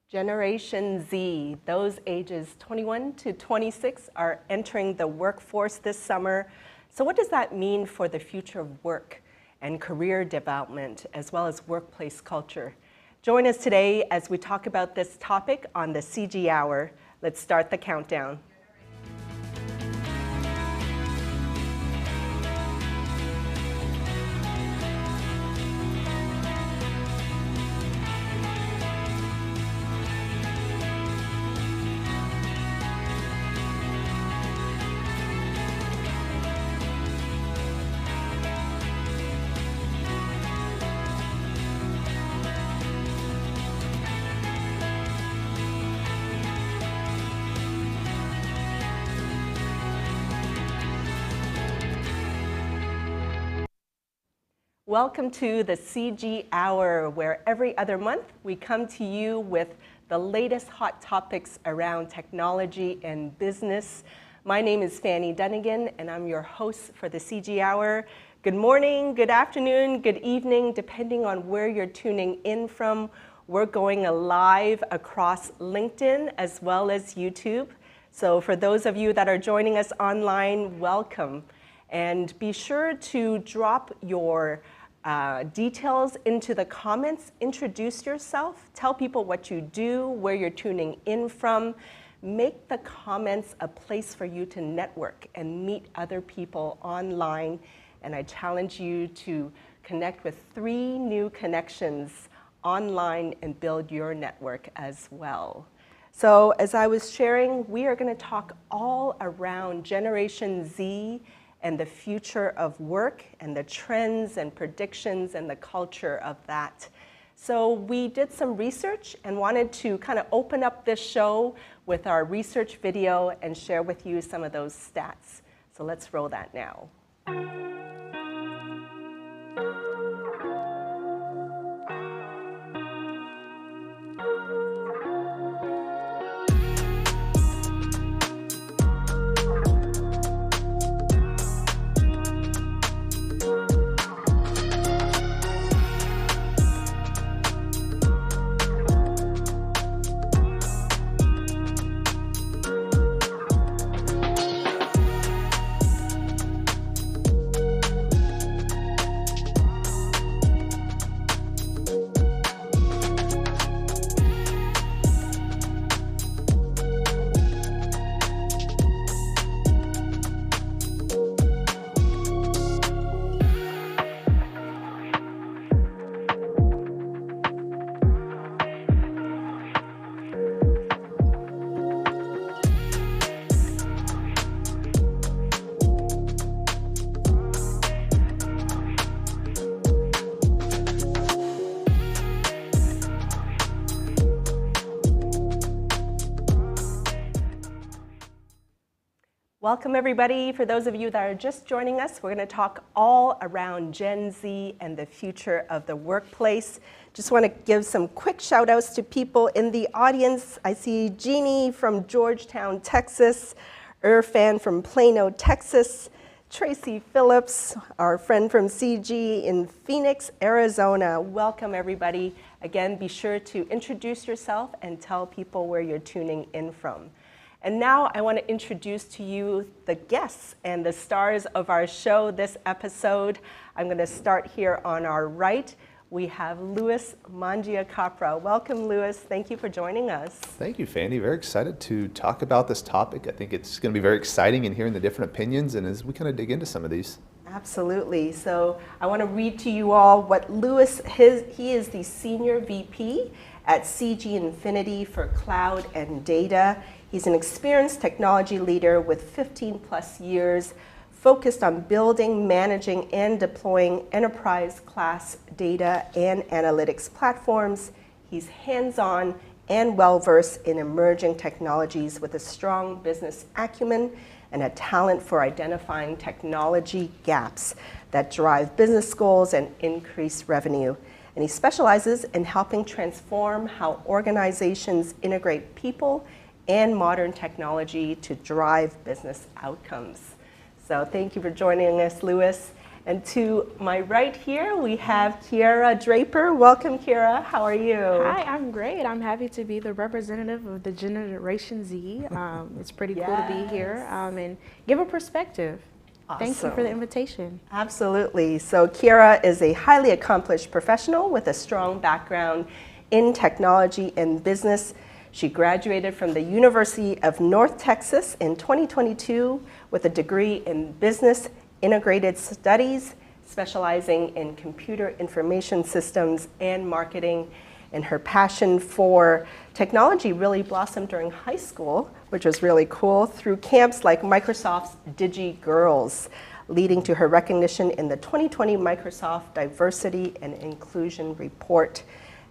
Generation Z, those ages 21 to 26 are entering the workforce this summer. So what does that mean for the future of work and career development, as well as workplace culture? Join us today as we talk about this topic on the CG Hour. Let's start the countdown. Welcome to the CG Hour, where every other month we come to you with the latest hot topics around technology and business. My name is Fanny Dunnigan, and I'm your host for the CG Hour. Good morning, good afternoon, good evening, depending on where you're tuning in from. We're going live across LinkedIn as well as YouTube. So for those of you that are joining us online, welcome. And be sure to drop your details into the comments. Introduce yourself. Tell people what you do, where you're tuning in from. Make the comments a place for you to network and meet other people online. And I challenge you to connect with 3 new connections online and build your network as well. So as I was sharing, we are going to talk all around Generation Z and the future of work and the trends and predictions and the culture of that. So we did some research and wanted to kind of open up this show with our research video and share with you some of those stats. So let's roll that now. Welcome everybody. For those of you that are just joining us, we're going to talk all around Gen Z and the future of the workplace. Just want to give some quick shout outs to people in the audience. I see Jeannie from Georgetown, Texas, Irfan from Plano, Texas, Tracy Phillips, our friend from CG in Phoenix, Arizona. Welcome everybody. Again, be sure to introduce yourself and tell people where you're tuning in from. And now I want to introduce to you the guests and the stars of our show this episode. I'm going to start here on our right. We have Louis Mangiapane. Welcome, Louis. Thank you for joining us. Thank you, Fanny. Very excited to talk about this topic. I think it's going to be very exciting in hearing the different opinions and as we kind of dig into some of these. Absolutely. So I want to read to you all what Louis, he is the Senior VP at CG Infinity for Cloud and Data. He's an experienced technology leader with 15 plus years focused on building, managing, and deploying enterprise-class data and analytics platforms. He's hands-on and well-versed in emerging technologies with a strong business acumen and a talent for identifying technology gaps that drive business goals and increase revenue. And he specializes in helping transform how organizations integrate people and modern technology to drive business outcomes. So thank you for joining us, Louis. And to my right here, we have Kiera Draper. Welcome, Kiera. How are you? Hi, I'm great. I'm happy to be the representative of the Generation Z. It's pretty cool to be here and give a perspective. Thank you for the invitation. Absolutely. So Kiera is a highly accomplished professional with a strong background in technology and business. She graduated from the University of North Texas in 2022 with a degree in Business Integrated Studies, specializing in computer information systems and marketing. And her passion for technology really blossomed during high school, which was really cool, through camps like Microsoft's Digi Girls, leading to her recognition in the 2020 Microsoft Diversity and Inclusion Report.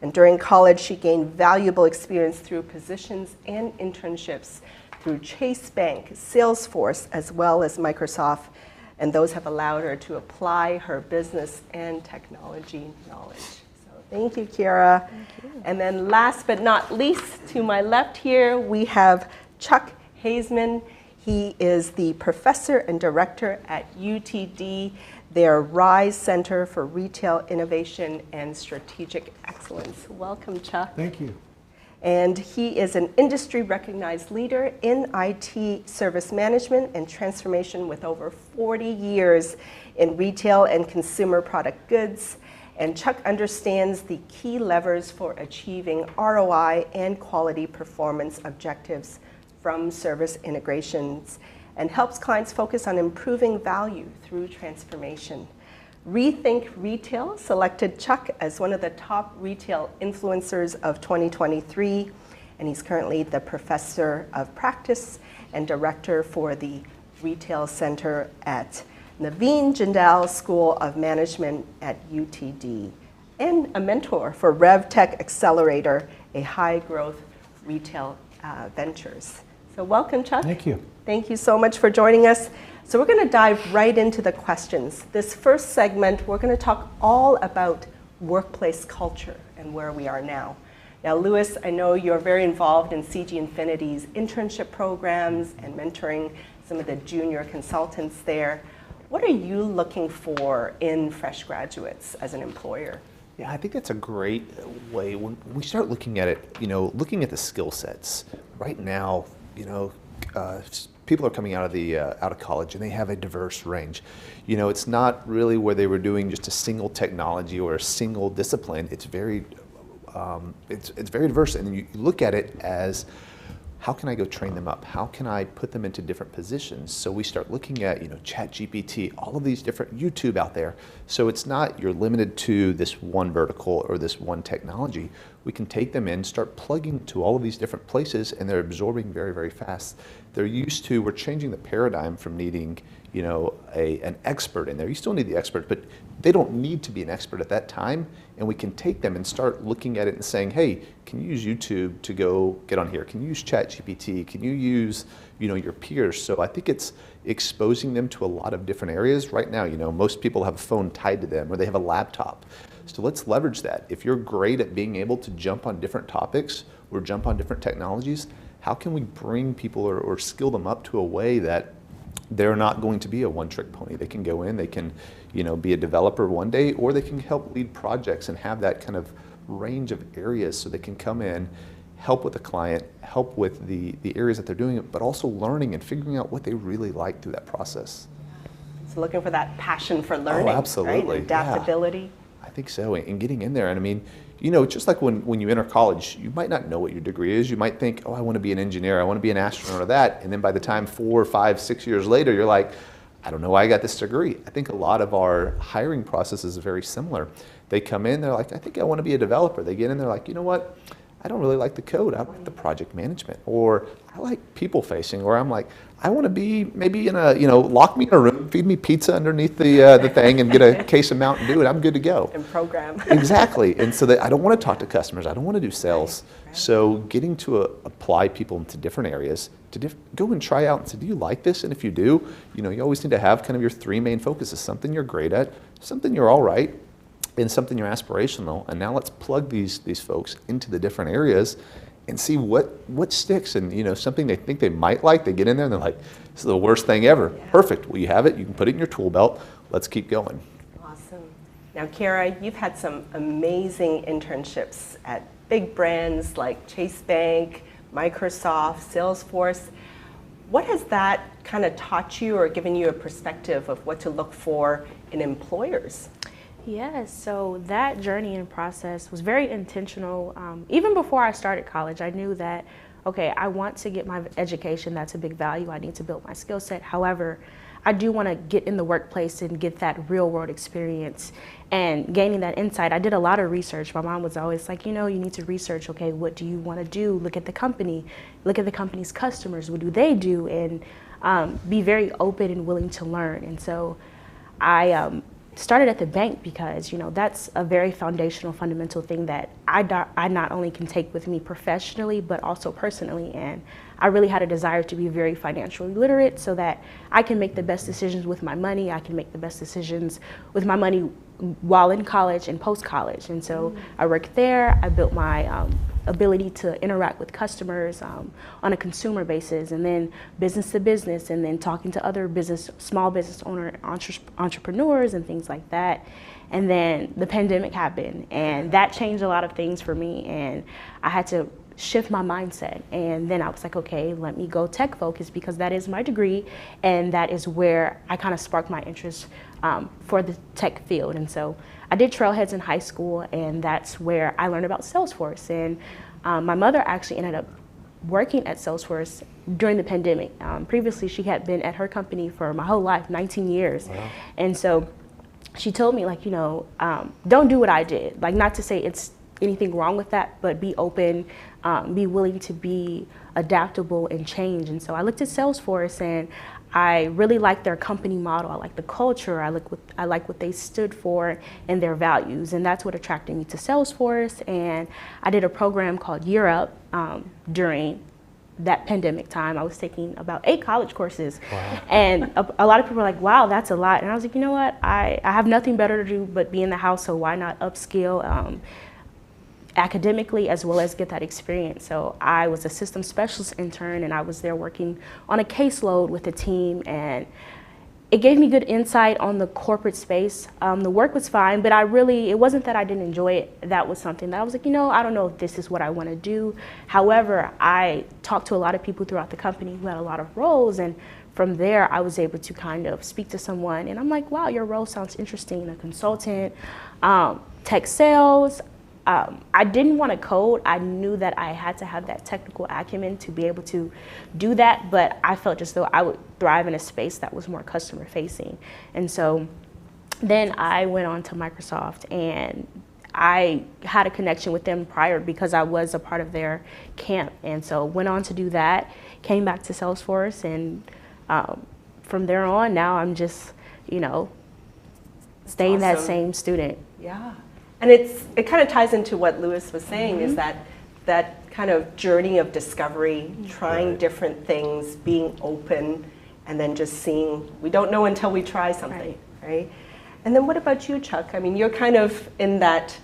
And during college, she gained valuable experience through positions and internships through Chase Bank, Salesforce, as well as Microsoft. And those have allowed her to apply her business and technology knowledge. So thank you, Kiera. Thank you. And then last but not least, to my left here, we have Chuck Hazeman. He is the professor and director at UTD, their RISE Center for Retail Innovation and Strategic Excellence. Welcome, Chuck. Thank you. And he is an industry-recognized leader in IT service management and transformation with over 40 years in retail and consumer product goods. And Chuck understands the key levers for achieving ROI and quality performance objectives from service integrations and helps clients focus on improving value through transformation. Rethink Retail selected Chuck as one of the top retail influencers of 2023, and he's currently the professor of practice and director for the Retail Center at Naveen Jindal School of Management at UTD, and a mentor for RevTech Accelerator, a high-growth retail ventures. So welcome, Chuck. Thank you. Thank you so much for joining us. So we're going to dive right into the questions. This first segment, we're going to talk all about workplace culture and where we are now. Now, Louis, I know you're very involved in CG Infinity's internship programs and mentoring some of the junior consultants there. What are you looking for in fresh graduates as an employer? Yeah, I think that's a great way when we start looking at it, looking at the skill sets. Right now, people are coming out of college and they have a diverse range. It's not really where they were doing just a single technology or a single discipline. It's very diverse, and you look at it as, how can I go train them up? How can I put them into different positions? So we start looking at, ChatGPT, all of these different YouTube out there. So it's not you're limited to this one vertical or this one technology. We can take them in, start plugging to all of these different places, and they're absorbing very, very fast. We're changing the paradigm from needing, an expert in there. You still need the expert, but they don't need to be an expert at that time. And we can take them and start looking at it and saying, hey, can you use YouTube to go get on here? Can you use ChatGPT? Can you use, your peers? So I think it's exposing them to a lot of different areas. Right now, most people have a phone tied to them or they have a laptop. So let's leverage that. If you're great at being able to jump on different topics or jump on different technologies, how can we bring people or skill them up to a way that they're not going to be a one-trick pony? They can go in, they can, be a developer one day, or they can help lead projects and have that kind of range of areas so they can come in, help with the client, help with the areas that they're doing it, but also learning and figuring out what they really like through that process. So looking for that passion for learning, absolutely. Right? Adaptability. Yeah, I think so, and getting in there. And I mean, just like when you enter college, you might not know what your degree is. You might think, oh, I want to be an engineer, I want to be an astronaut or that. And then by the time 4, 5, 6 years later, you're like, I don't know why I got this degree. I think a lot of our hiring process is very similar. They come in, they're like, I think I want to be a developer. They get in, they're like, you know what? I don't really like the code. I like the project management, or I like people facing, or I'm like, I want to be maybe in a, lock me in a room, feed me pizza underneath the thing and get a case of Mountain Dew and I'm good to go. And program. Exactly. And so I don't want to talk to customers. I don't want to do sales. Right. So getting to apply people into different areas, to go and try out and say, do you like this? And if you do, you always need to have kind of your 3 main focuses: something you're great at, something you're all right, and something you're aspirational. And now let's plug these folks into the different areas and see what sticks. And something they think they might like, they get in there and they're like, this is the worst thing ever. Yeah. Perfect. Well, you have it. You can put it in your tool belt. let's keep going. Awesome. Now, Kara, you've had some amazing internships at big brands like Chase Bank, Microsoft, Salesforce. What has that kind of taught you or given you a perspective of what to look for in employers? Yes, so that journey and process was very intentional. Even before I started college, I knew that, okay, I want to get my education. That's a big value. I need to build my skill set. However, I do want to get in the workplace and get that real world experience and gaining that insight. I did a lot of research. My mom was always like, you know, you need to research, okay, what do you want to do? Look at the company, look at the company's customers, what do they do? And be very open and willing to learn. And so I started at the bank because, you know, that's a very foundational, fundamental thing that I not only can take with me professionally, but also personally. And I really had a desire to be very financially literate so that I can make the best decisions with my money. I can make the best decisions with my money while in college and post-college. And so I worked there. I built my ability to interact with customers on a consumer basis, and then business to business, and then talking to other small business entrepreneurs and things like that. And then the pandemic happened, and that changed a lot of things for me, and I had to shift my mindset. And then I was like, okay, let me go tech focused, because that is my degree, and that is where I kind of sparked my interest for the tech field. And so I did Trailheads in high school, and that's where I learned about Salesforce. And my mother actually ended up working at Salesforce during the pandemic. Previously, she had been at her company for my whole life, 19 years. Wow. And so she told me, like, you know, don't do what I did. Like, not to say it's anything wrong with that, but be open, be willing to be adaptable and change. And so I looked at Salesforce, and I really liked their company model. I liked the culture. I like what they stood for and their values. And that's what attracted me to Salesforce. And I did a program called Year Up during that pandemic time. I was taking about 8 college courses. Wow. And a lot of people were like, wow, that's a lot. And I was like, you know what? I have nothing better to do but be in the house, so why not upskill academically as well as get that experience. So I was a system specialist intern, and I was there working on a caseload with a team, and it gave me good insight on the corporate space. The work was fine, but it wasn't that I didn't enjoy it. That was something that I was like, you know, I don't know if this is what I want to do. However, I talked to a lot of people throughout the company who had a lot of roles, and from there, I was able to kind of speak to someone, and I'm like, wow, your role sounds interesting. A consultant, tech sales. I didn't want to code. I knew that I had to have that technical acumen to be able to do that, but I felt as though I would thrive in a space that was more customer facing. And so then I went on to Microsoft, and I had a connection with them prior because I was a part of their camp. And so went on to do that, came back to Salesforce, and from there on, now I'm just, you know, staying awesome. That same student. Yeah. And it kind of ties into what Lewis was saying, is that kind of journey of discovery, trying different things, being open, and then just seeing, we don't know until we try something, right? And then what about you, Chuck? I mean, you're kind of in that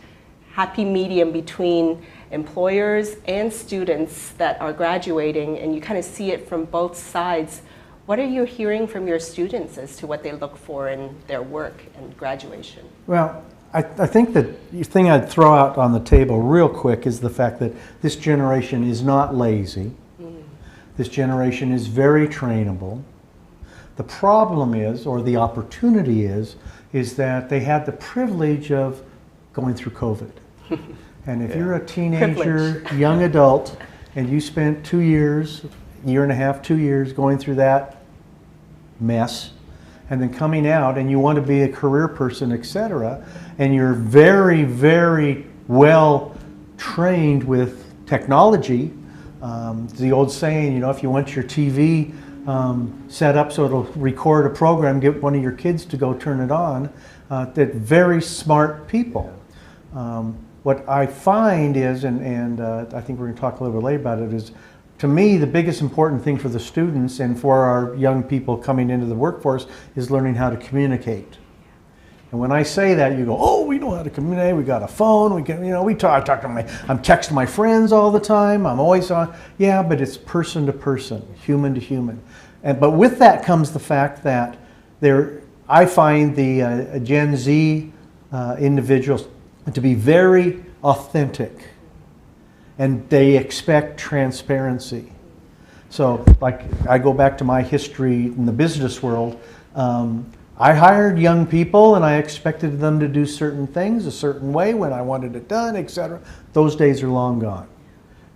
happy medium between employers and students that are graduating, and you kind of see it from both sides. What are you hearing from your students as to what they look for in their work and graduation? Well, I think that the thing I'd throw out on the table real quick is the fact that this generation is not lazy. This generation is very trainable. The problem is, or the opportunity is that they had the privilege of going through COVID. And if you're a teenager, young adult, and you spent 2 years, year and a half, 2 years going through that mess, and then coming out and you want to be a career person, etc., and you're very, very well trained with technology. The old saying, you know, if you want your TV set up so it'll record a program, get one of your kids to go turn it on. That very smart people. What I find is, and I think we're going to talk a little bit later about it, is to me the biggest important thing for the students and for our young people coming into the workforce is learning how to communicate. And when I say that, you go, oh, we know how to communicate, we got a phone, we can, you know, I'm texting my friends all the time, I'm always on. Yeah, but it's person to person, human to human. But with that comes the fact that I find the Gen Z individuals to be very authentic, and they expect transparency. So, like, I go back to my history in the business world. I hired young people and I expected them to do certain things a certain way when I wanted it done, etc. Those days are long gone.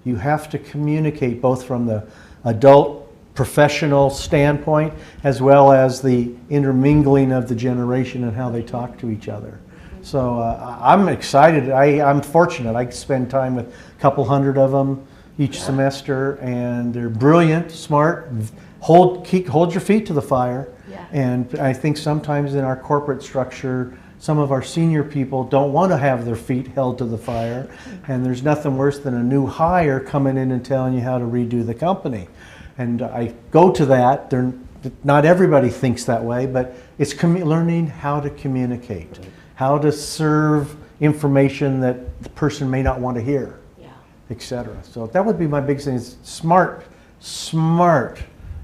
You have to communicate both from the adult professional standpoint as well as the intermingling of the generation and how they talk to each other. So I'm excited. I'm fortunate. I spend time with a couple hundred of them each semester, and they're brilliant, smart, hold your feet to the fire. Yeah. And I think sometimes in our corporate structure, some of our senior people don't want to have their feet held to the fire, and there's nothing worse than a new hire coming in and telling you how to redo the company. And I go to that. Not everybody thinks that way, but it's learning how to communicate, how to serve information that the person may not want to hear, etc. So that would be my big thing, is smart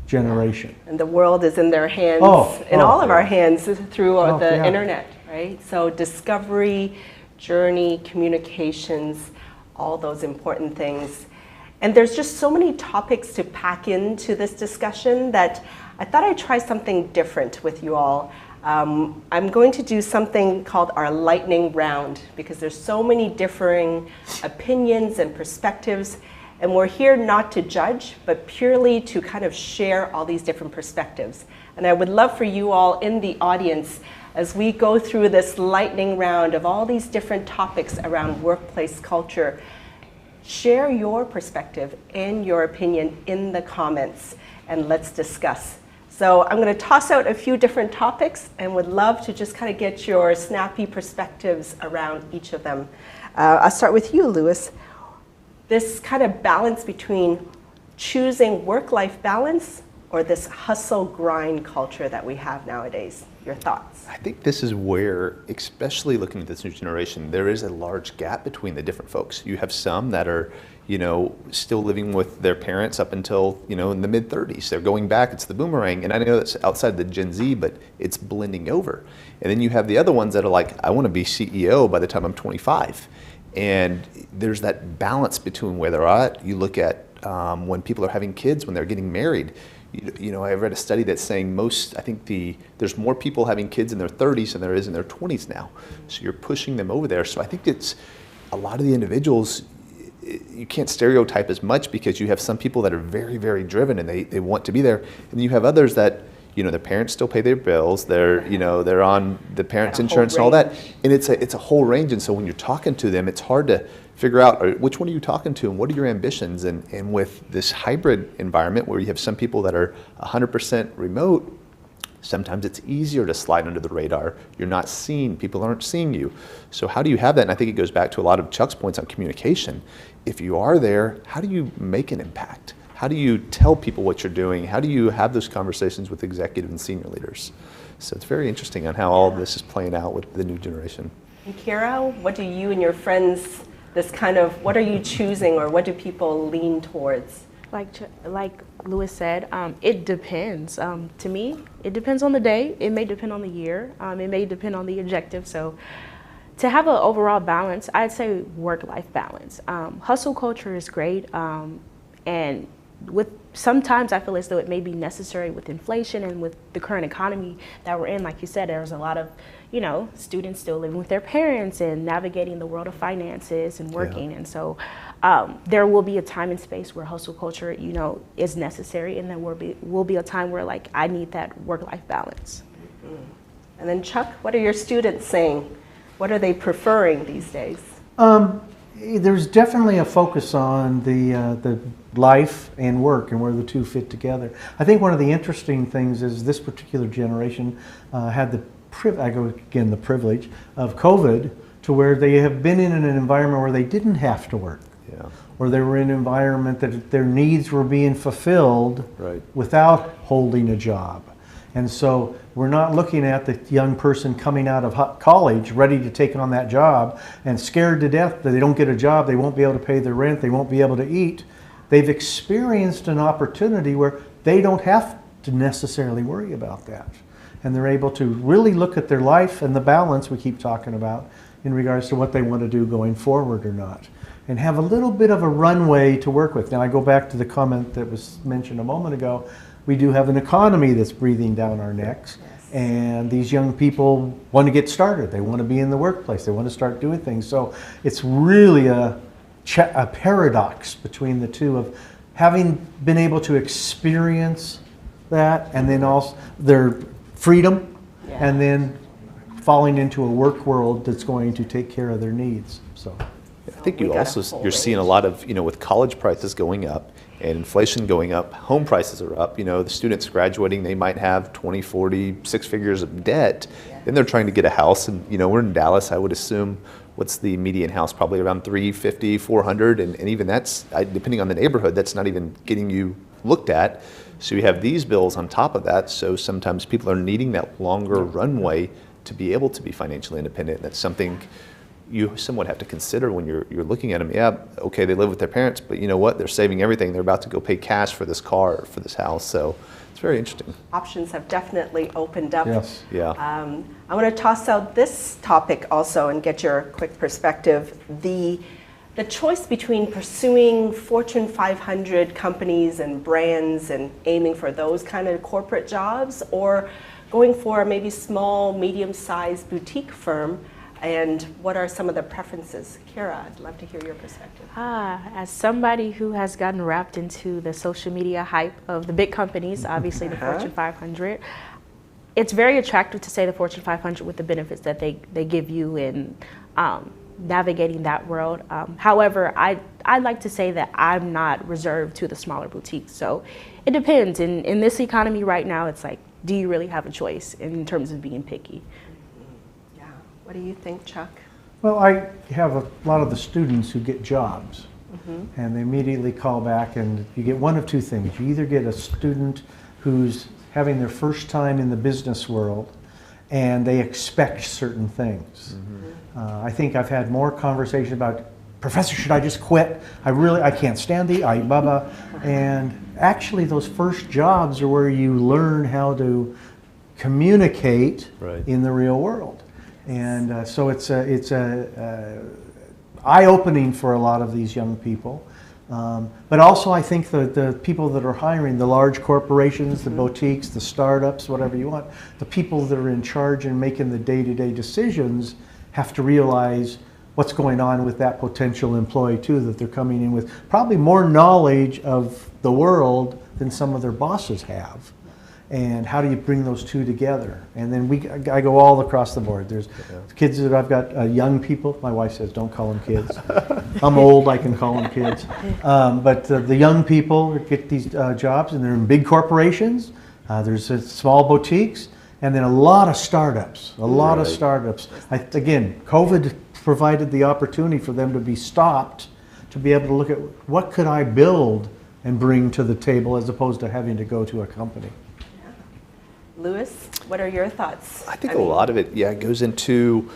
generation. And the world is in their hands, in all of our hands through the internet, right? So discovery, journey, communications, all those important things. And there's just so many topics to pack into this discussion that I thought I'd try something different with you all. I'm going to do something called our lightning round, because there's so many differing opinions and perspectives, and we're here not to judge, but purely to kind of share all these different perspectives. And I would love for you all in the audience, as we go through this lightning round of all these different topics around workplace culture, share your perspective and your opinion in the comments, and let's discuss. So I'm going to toss out a few different topics and would love to just kind of get your snappy perspectives around each of them. I'll start with you, Louis. This kind of balance between choosing work-life balance or this hustle grind culture that we have nowadays. Your thoughts? I think this is where, especially looking at this new generation, there is a large gap between the different folks. You have some that are, still living with their parents up until, in the mid-30s. They're going back, it's the boomerang, and I know that's outside the Gen Z, but it's blending over. And then you have the other ones that are like, I want to be CEO by the time I'm 25. And there's that balance between where they're at. You look at when people are having kids, when they're getting married. I read a study that's saying there's more people having kids in their 30s than there is in their 20s now. So you're pushing them over there. So I think it's a lot of the individuals, you can't stereotype as much, because you have some people that are very, very driven and they want to be there. And then you have others that, their parents still pay their bills. They're on the parents' insurance and all that. And it's a whole range. And so when you're talking to them, it's hard to figure out which one are you talking to and what are your ambitions. And with this hybrid environment where you have some people that are 100% remote, sometimes it's easier to slide under the radar. You're not seen. People aren't seeing you. So how do you have that? And I think it goes back to a lot of Chuck's points on communication. If you are there, how do you make an impact? How do you tell people what you're doing? How do you have those conversations with executive and senior leaders? So it's very interesting on how all of this is playing out with the new generation. And Kira, what do you and your friends, what are you choosing, or what do people lean towards? Like Louis said, it depends. To me, it depends on the day. It may depend on the year. It may depend on the objective. So to have an overall balance, I'd say work-life balance. Hustle culture is great. And sometimes I feel as though it may be necessary with inflation and with the current economy that we're in. Like you said, there's a lot of, students still living with their parents and navigating the world of finances and working. Yeah. And so there will be a time and space where hustle culture, is necessary. And then will be a time where I need that work-life balance. Mm-hmm. And then Chuck, what are your students saying? What are they preferring these days? There's definitely a focus on the life and work and where the two fit together. I think one of the interesting things is this particular generation had the privilege of COVID, to where they have been in an environment where they didn't have to work. Yeah. Or they were in an environment that their needs were being fulfilled without holding a job. And so we're not looking at the young person coming out of college ready to take on that job and scared to death that they don't get a job, they won't be able to pay their rent, they won't be able to eat. They've experienced an opportunity where they don't have to necessarily worry about that. and they're able to really look at their life and the balance we keep talking about in regards to what they want to do going forward or not, and have a little bit of a runway to work with. Now, I go back to the comment that was mentioned a moment ago. We do have an economy that's breathing down our necks, and these young people want to get started. They want to be in the workplace. They want to start doing things. So it's really a paradox between the two of having been able to experience that, and then also their freedom, and then falling into a work world that's going to take care of their needs. So I think you're seeing a lot of, with college prices going up and inflation going up, home prices are up. The students graduating, they might have 20, 40, 6 figures of debt. Then they're trying to get a house, and we're in Dallas. I would assume, what's the median house? Probably around 350, 400, and even that's, depending on the neighborhood, that's not even getting you looked at. So you have these bills on top of that. So sometimes people are needing that longer runway to be able to be financially independent. That's something you somewhat have to consider when you're looking at them. Yeah, okay, they live with their parents, but you know what? They're saving everything. They're about to go pay cash for this car or for this house. So it's very interesting. Options have definitely opened up. yes. Yeah. I want to toss out this topic also and get your quick perspective. The choice between pursuing Fortune 500 companies and brands and aiming for those kind of corporate jobs, or going for maybe small, medium-sized boutique firm, and what are some of the preferences? Kira, I'd love to hear your perspective. As somebody who has gotten wrapped into the social media hype of the big companies, obviously the Fortune 500, it's very attractive to say the Fortune 500 with the benefits that they give you in navigating that world. However, I'd like to say that I'm not reserved to the smaller boutiques. So it depends. In this economy right now, it's like, do you really have a choice in terms of being picky? Yeah. What do you think, Chuck? Well, I have a lot of the students who get jobs, and they immediately call back, and you get one of two things. You either get a student who's having their first time in the business world, and they expect certain things. I think I've had more conversation about, Professor, should I just quit? I can't stand the Alibaba. And actually those first jobs are where you learn how to communicate in the real world. And so it's eye-opening for a lot of these young people. But also I think the people that are hiring, the large corporations, the boutiques, the startups, whatever you want, the people that are in charge and making the day-to-day decisions have to realize what's going on with that potential employee too, that they're coming in with probably more knowledge of the world than some of their bosses have. And how do you bring those two together? And then I go all across the board. There's kids that I've got, young people. My wife says, don't call them kids. I'm old, I can call them kids. But the young people get these jobs, and they're in big corporations. There's small boutiques, and then a lot of startups, Again, COVID provided the opportunity for them to be stopped, to be able to look at what could I build and bring to the table, as opposed to having to go to a company. Lewis, what are your thoughts? I think a lot of it, goes into,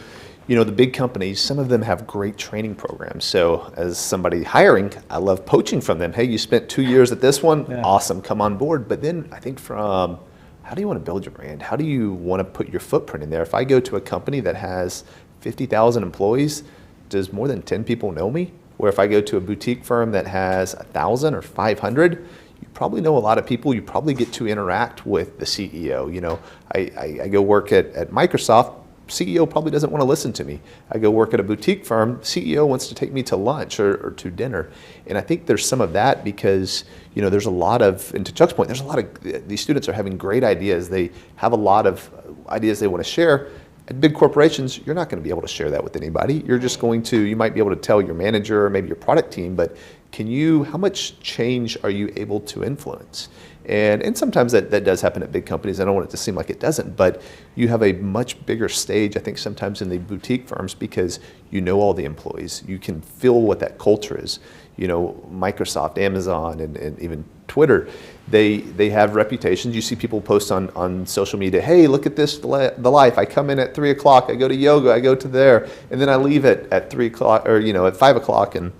the big companies. Some of them have great training programs. So as somebody hiring, I love poaching from them. Hey, you spent 2 years at this one, awesome, come on board. But then I think from, how do you want to build your brand? How do you want to put your footprint in there? If I go to a company that has 50,000 employees, does more than 10 people know me? Or if I go to a boutique firm that has 1,000 or 500, you probably know a lot of people. You probably get to interact with the CEO. I go work at Microsoft. CEO probably doesn't want to listen to me. I go work at a boutique firm. CEO wants to take me to lunch or to dinner. And I think there's some of that because, there's a lot of, and to Chuck's point, there's a lot of, these students are having great ideas. They have a lot of ideas they want to share. At big corporations, you're not going to be able to share that with anybody. You're just going to, you might be able to tell your manager or maybe your product team, but how much change are you able to influence? And sometimes that does happen at big companies. I don't want it to seem like it doesn't, but you have a much bigger stage, I think, sometimes in the boutique firms because you know all the employees. You can feel what that culture is. Microsoft, Amazon, and even Twitter, they have reputations. You see people post on social media, hey, look at this, the life. I come in at 3 o'clock, I go to yoga, I go to there, and then I leave at 3 o'clock or, at 5 o'clock, and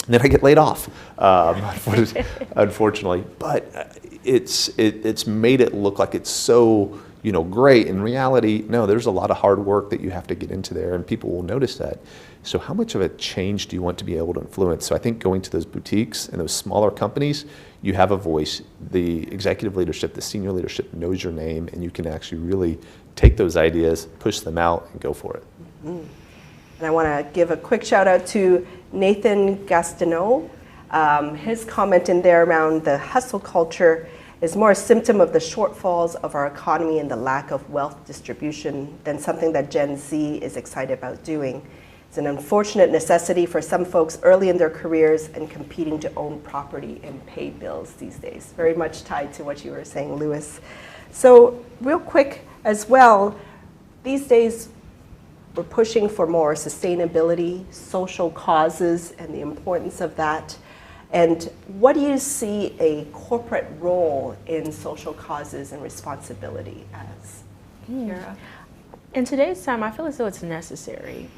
then I get laid off, unfortunately. But it's made it look like it's so, great. In reality, no, there's a lot of hard work that you have to get into there, and people will notice that. So how much of a change do you want to be able to influence? So I think going to those boutiques and those smaller companies, you have a voice. The executive leadership, the senior leadership knows your name, and you can actually really take those ideas, push them out, and go for it. Mm-hmm. And I want to give a quick shout out to Nathan Gastineau. His comment in there around the hustle culture is more a symptom of the shortfalls of our economy and the lack of wealth distribution than something that Gen Z is excited about doing. It's an unfortunate necessity for some folks early in their careers and competing to own property and pay bills these days. Very much tied to what you were saying, Louis. So real quick as well, these days we're pushing for more sustainability, social causes, and the importance of that. And what do you see a corporate role in social causes and responsibility as? Kira? In today's time, I feel as though it's necessary.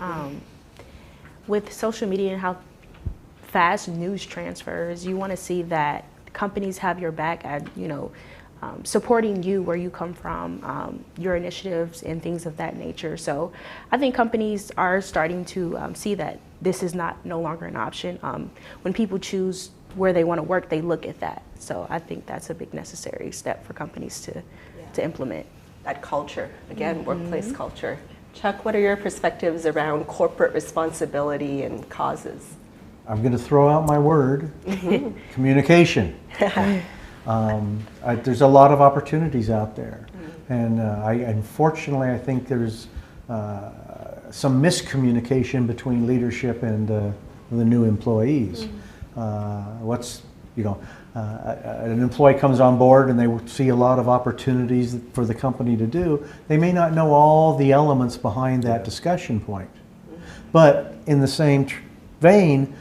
With social media and how fast news transfers, you want to see that companies have your back at, supporting you where you come from, your initiatives and things of that nature. So I think companies are starting to see that this is no longer an option. When people choose where they want to work, they look at that. So I think that's a big necessary step for companies to implement. That culture, again, workplace culture. Chuck, what are your perspectives around corporate responsibility and causes? I'm going to throw out my word, communication. There's a lot of opportunities out there. And unfortunately, I think there's some miscommunication between leadership and the new employees. An employee comes on board and they see a lot of opportunities for the company to do. They may not know all the elements behind that discussion point. But in the same vein,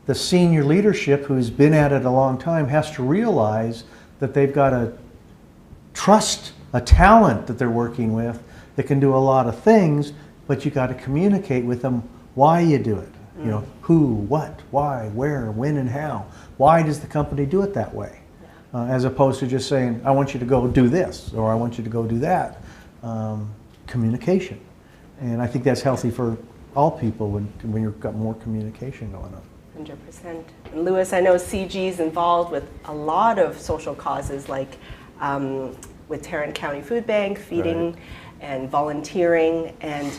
the senior leadership who's been at it a long time has to realize that they've got to trust a talent that they're working with that can do a lot of things, but you got to communicate with them why you do it. Who, what, why, where, when, and how. Why does the company do it that way? As opposed to just saying, I want you to go do this, or I want you to go do that. Communication. And I think that's healthy for all people when you've got more communication going on. 100%. And Louis, I know CG is involved with a lot of social causes like with Tarrant County Food Bank, feeding and volunteering. And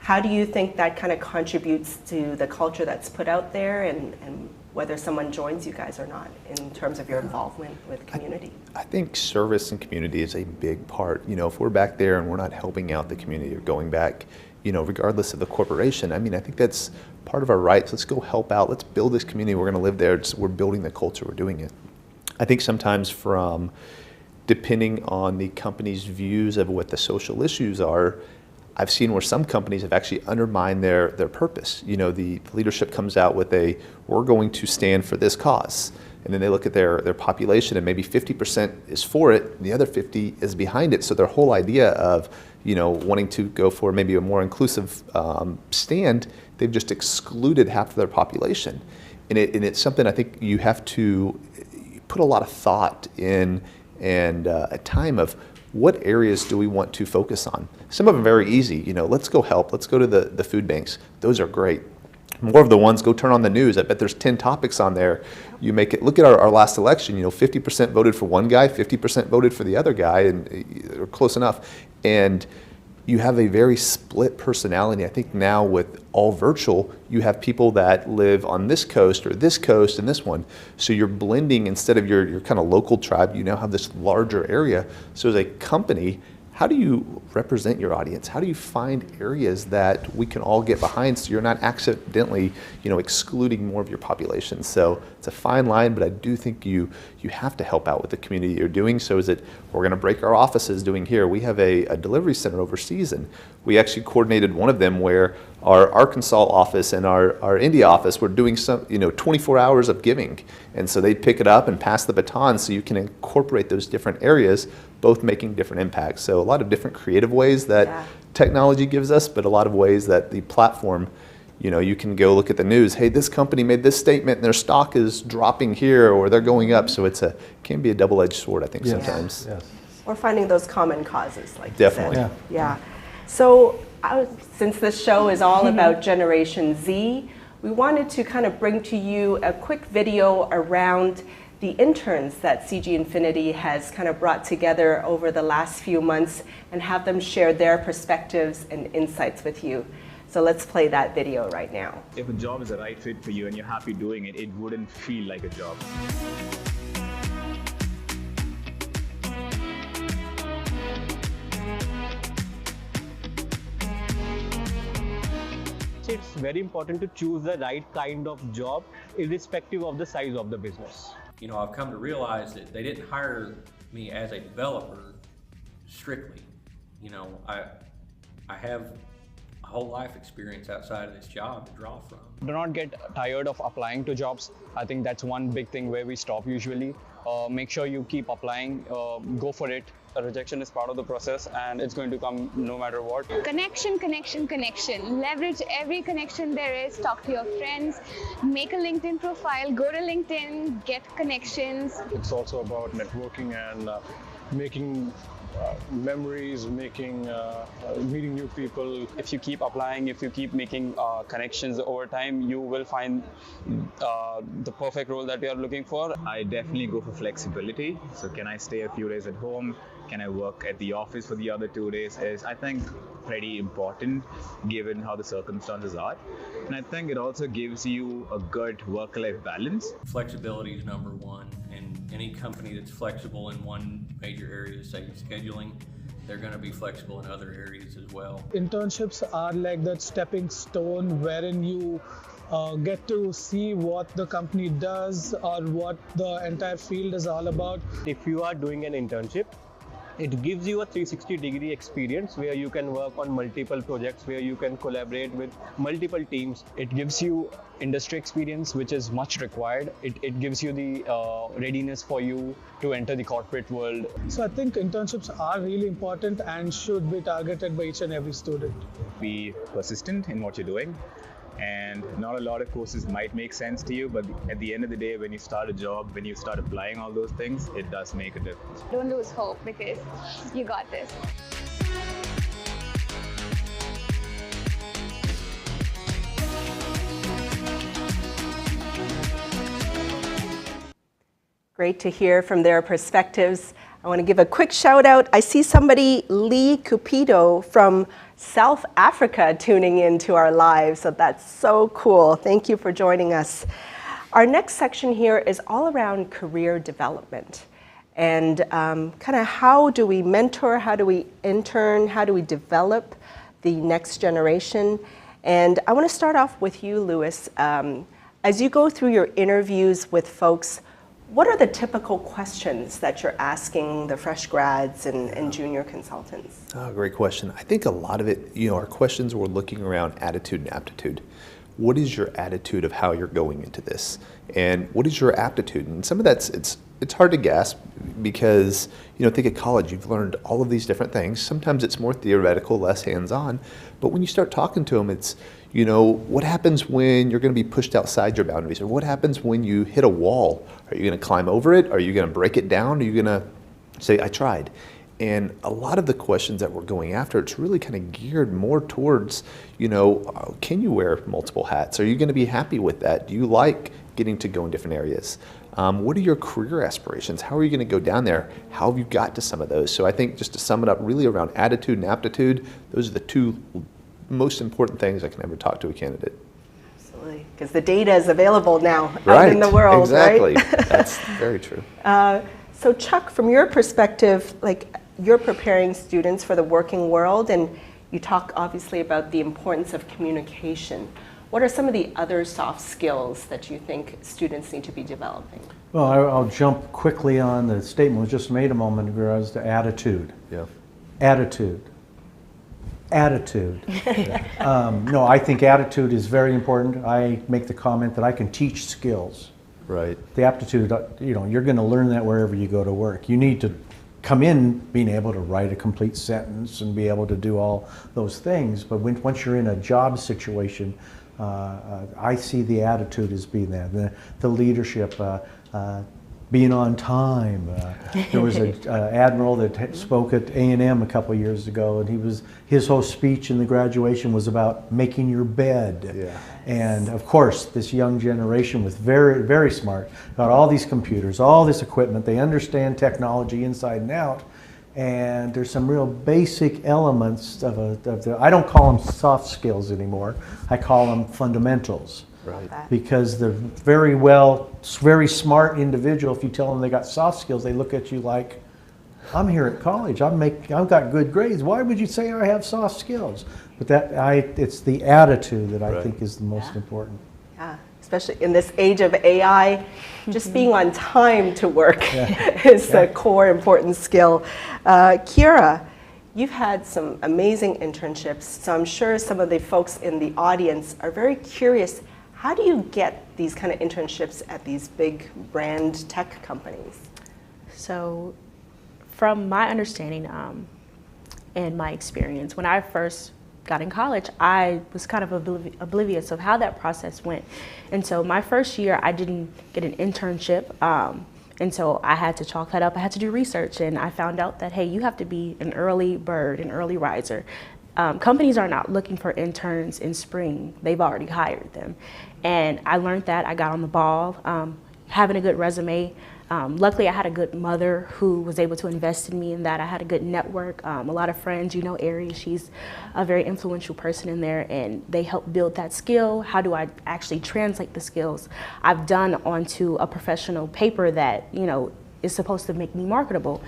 how do you think that kind of contributes to the culture that's put out there and whether someone joins you guys or not in terms of your involvement with community? I think service and community is a big part. If we're back there and we're not helping out the community or going back, regardless of the corporation, I think that's part of our rights. Let's go help out. Let's build this community. We're going to live there. We're building the culture. We're doing it. I think sometimes depending on the company's views of what the social issues are, I've seen where some companies have actually undermined their purpose. The leadership comes out with we're going to stand for this cause. And then they look at their population and maybe 50% is for it and the other 50 is behind it. So their whole idea of, wanting to go for maybe a more inclusive stand, they've just excluded half of their population. And it's something I think you have to put a lot of thought in and a time of what areas do we want to focus on? Some of them are very easy. Let's go help. Let's go to the food banks. Those are great. More of the ones, go turn on the news. I bet there's 10 topics on there. You make it, look at our last election, 50% voted for one guy, 50% voted for the other guy, and or close enough. And you have a very split personality. I think now with all virtual, you have people that live on this coast or this coast and this one. So you're blending instead of your kind of local tribe, you now have this larger area. So as a company, how do you represent your audience? How do you find areas that we can all get behind so you're not accidentally, excluding more of your population? So it's a fine line, but I do think you have to help out with the community you're doing. So is it, we're going to break our offices doing here. We have a delivery center overseas, and we actually coordinated one of them where our Arkansas office and our India office were doing some, 24 hours of giving. And so they'd pick it up and pass the baton so you can incorporate those different areas, both making different impacts. So a lot of different creative ways that technology gives us, but a lot of ways that the platform, you can go look at the news. Hey, this company made this statement and their stock is dropping here or they're going up. So it can be a double-edged sword, I think, sometimes. Yes. or finding those common causes, like Definitely. you said. Yeah. So since this show is all about Generation Z, we wanted to kind of bring to you a quick video around the interns that CG Infinity has kind of brought together over the last few months and have them share their perspectives and insights with you. So let's play that video right now. If a job is the right fit for you and you're happy doing it, it wouldn't feel like a job. It's very important to choose the right kind of job irrespective of the size of the business. You know, I've come to realize that they didn't hire me as a developer strictly. You know, I have a whole life experience outside of this job to draw from. Do not get tired of applying to jobs. I think that's one big thing where we stop usually. Make sure you keep applying, go for it. A rejection is part of the process and it's going to come no matter what. Connection, connection, connection. Leverage every connection there is. Talk to your friends, make a LinkedIn profile, go to LinkedIn, get connections. It's also about networking and making memories, meeting new people. If you keep applying, if you keep making connections over time, you will find the perfect role that you are looking for. I definitely go for flexibility. So can I stay a few days at home? Can I work at the office for the other 2 days? Is, I think, pretty important given how the circumstances are. And I think it also gives you a good work-life balance. Flexibility is number one, and any company that's flexible in one major area, say scheduling, they're going to be flexible in other areas as well. Internships are like that stepping stone wherein you get to see what the company does or what the entire field is all about. If you are doing an internship, it gives you a 360-degree experience where you can work on multiple projects, where you can collaborate with multiple teams. It gives you industry experience, which is much required. It gives you the readiness for you to enter the corporate world. So I think internships are really important and should be targeted by each and every student. Be persistent in what you're doing. And not a lot of courses might make sense to you, but at the end of the day, when you start a job, when you start applying all those things, it does make a difference. Don't lose hope because you got this. Great to hear from their perspectives. I want to give a quick shout out. I see somebody, Lee Cupido from South Africa, tuning in to our live. So that's so cool. Thank you for joining us. Our next section here is all around career development and kind of how do we mentor, how do we intern, how do we develop the next generation. And I want to start off with you, Louis. As you go through your interviews with folks, what are the typical questions that you're asking the fresh grads and junior consultants? Oh, great question. I think a lot of it, our questions were looking around attitude and aptitude. What is your attitude of how you're going into this? And what is your aptitude? And some of that's, it's hard to guess because, think of college, you've learned all of these different things. Sometimes it's more theoretical, less hands-on. But when you start talking to them, it's, what happens when you're going to be pushed outside your boundaries? Or what happens when you hit a wall? Are you going to climb over it? Are you going to break it down? Are you going to say, I tried? And a lot of the questions that we're going after, it's really kind of geared more towards, can you wear multiple hats? Are you going to be happy with that? Do you like getting to go in different areas? What are your career aspirations? How are you going to go down there? How have you got to some of those? So I think just to sum it up, really around attitude and aptitude, those are the two most important things I can ever talk to a candidate. Absolutely, because the data is available now Right, out in the world, exactly. right? That's very true. So Chuck, from your perspective, you're preparing students for the working world, and you talk obviously about the importance of communication. What are some of the other soft skills that you think students need to be developing? Well, I'll jump quickly on the statement was just made a moment ago as to attitude. Yeah. Attitude. No, I think attitude is very important. I make the comment that I can teach skills. Right. The aptitude, you're going to learn that wherever you go to work. You need to come in being able to write a complete sentence and be able to do all those things. But once you're in a job situation, I see the attitude as being that. The leadership, being on time. There was an admiral that spoke at A&M a couple years ago, and his whole speech in the graduation was about making your bed. Yeah. And of course, this young generation was very, very smart, got all these computers, all this equipment. They understand technology inside and out. And there's some real basic elements of I don't call them soft skills anymore. I call them fundamentals. Right. Because the very smart individual, if you tell them they got soft skills, they look at you like, I'm here at college, I've got good grades. Why would you say I have soft skills? But it's the attitude that I think is the most important. Yeah, especially in this age of AI, just being on time to work is a core important skill. Kiera, you've had some amazing internships, so I'm sure some of the folks in the audience are very curious. How do you get these kind of internships at these big brand tech companies? So from my understanding and my experience, when I first got in college, I was kind of oblivious of how that process went. And so my first year, I didn't get an internship. And so I had to chalk that up. I had to do research, and I found out that, hey, you have to be an early bird, an early riser. Companies are not looking for interns in spring. They've already hired them. And I learned that. I got on the ball, having a good resume. Luckily, I had a good mother who was able to invest in me in that. I had a good network, a lot of friends. You know Ari, she's a very influential person in there, and they helped build that skill. How do I actually translate the skills I've done onto a professional paper that, is supposed to make me marketable?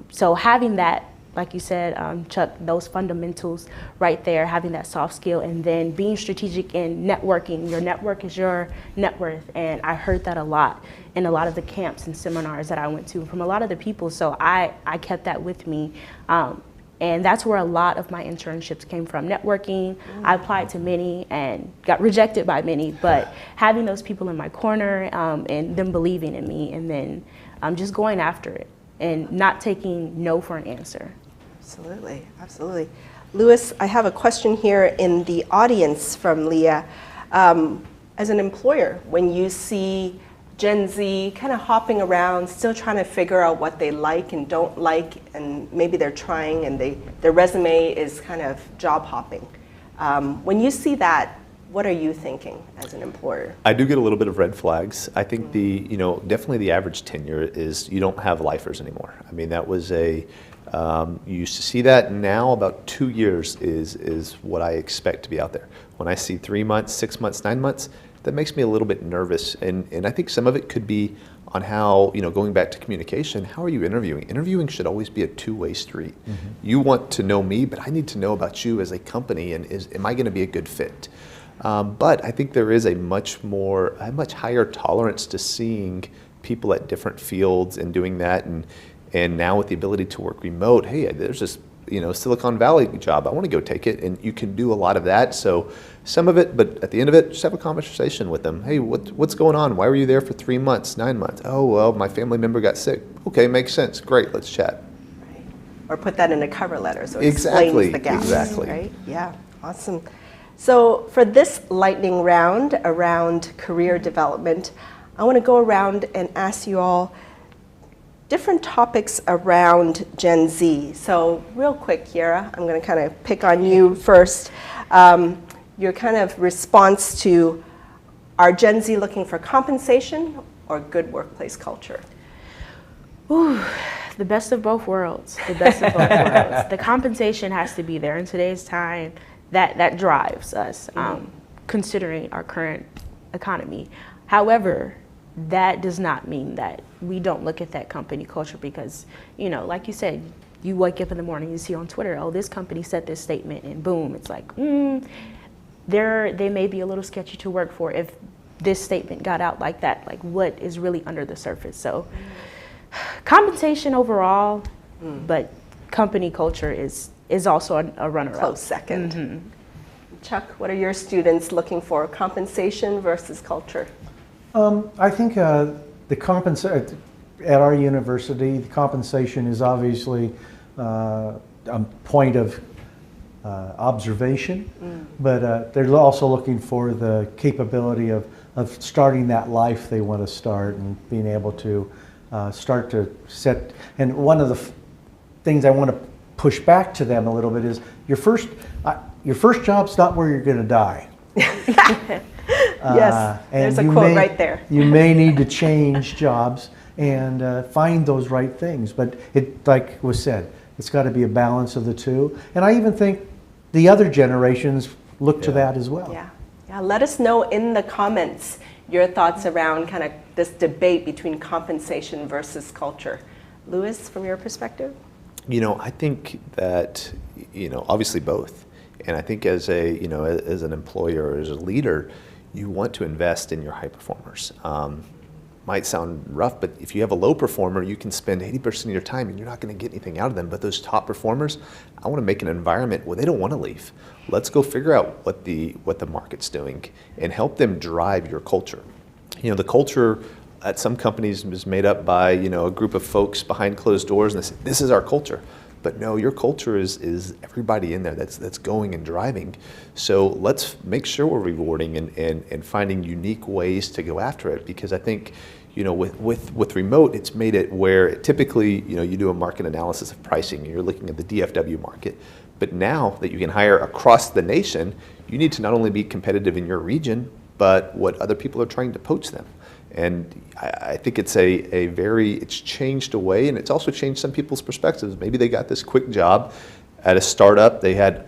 So having that, like you said, Chuck, those fundamentals right there, having that soft skill, and then being strategic in networking. Your network is your net worth, and I heard that a lot in a lot of the camps and seminars that I went to from a lot of the people, so I kept that with me. And that's where a lot of my internships came from, networking. I applied to many and got rejected by many, but having those people in my corner and them believing in me, and then just going after it and not taking no for an answer. Absolutely, absolutely. Louis, I have a question here in the audience from Leah. As an employer, when you see Gen Z kind of hopping around, still trying to figure out what they like and don't like, and maybe they're trying and their resume is kind of job hopping. When you see that, what are you thinking as an employer? I do get a little bit of red flags. I think definitely the average tenure is you don't have lifers anymore. I mean, that was you used to see that. Now about 2 years is what I expect to be out there. When I see 3 months, 6 months, 9 months, that makes me a little bit nervous. And I think some of it could be on how, going back to communication, how are you interviewing? Interviewing should always be a two-way street. Mm-hmm. You want to know me, but I need to know about you as a company, and am I going to be a good fit? But I think there is a much higher tolerance to seeing people at different fields and doing that, and now with the ability to work remote, hey, there's this Silicon Valley job, I want to go take it, and you can do a lot of that. So some of it, but at the end of it, just have a conversation with them. Hey, what's going on? Why were you there for 3 months, 9 months? Oh, well, my family member got sick. Okay, makes sense. Great, let's chat. Right. Or put that in a cover letter so it explains the gaps. Exactly. Right? Yeah, awesome. So for this lightning round around career development, I want to go around and ask you all different topics around Gen Z. So real quick, Kiera, I'm going to kind of pick on you first. Your kind of response to, are Gen Z looking for compensation or good workplace culture? Ooh, the best of both worlds. The best of both worlds. The compensation has to be there in today's time. That drives us, considering our current economy. However, that does not mean that we don't look at that company culture because, like you said, you wake up in the morning, you see on Twitter, oh, this company said this statement, and boom, it's like, they may be a little sketchy to work for if this statement got out like that, like what is really under the surface. So compensation overall, but company culture is also a runner-up. Close second. Mm-hmm. Chuck, what are your students looking for, compensation versus culture? I think at our university, the compensation is obviously a point of observation, but they're also looking for the capability of starting that life they want to start and being able to start to set. And one of the things I want to push back to them a little bit is your first job's not where you're going to die. Yes, there's a quote right there. You may need to change jobs and find those right things. But it, like was said, it's got to be a balance of the two. And I even think the other generations look to that as well. Yeah. Yeah. Let us know in the comments your thoughts around kind of this debate between compensation versus culture. Louis, from your perspective? You know, I think that, obviously both. And I think as as an employer or as a leader, you want to invest in your high performers. Might sound rough, but if you have a low performer, you can spend 80% of your time and you're not going to get anything out of them. But those top performers, I want to make an environment where they don't want to leave. Let's go figure out what the market's doing and help them drive your culture. The culture at some companies is made up by a group of folks behind closed doors, and they say, this is our culture. But no, your culture is everybody in there that's going and driving. So let's make sure we're rewarding and finding unique ways to go after it, because I think with remote, it's made it where typically you do a market analysis of pricing and you're looking at the DFW market. But now that you can hire across the nation, you need to not only be competitive in your region, but what other people are trying to poach them. And I think it's it's changed a way, and it's also changed some people's perspectives. Maybe they got this quick job at a startup, they had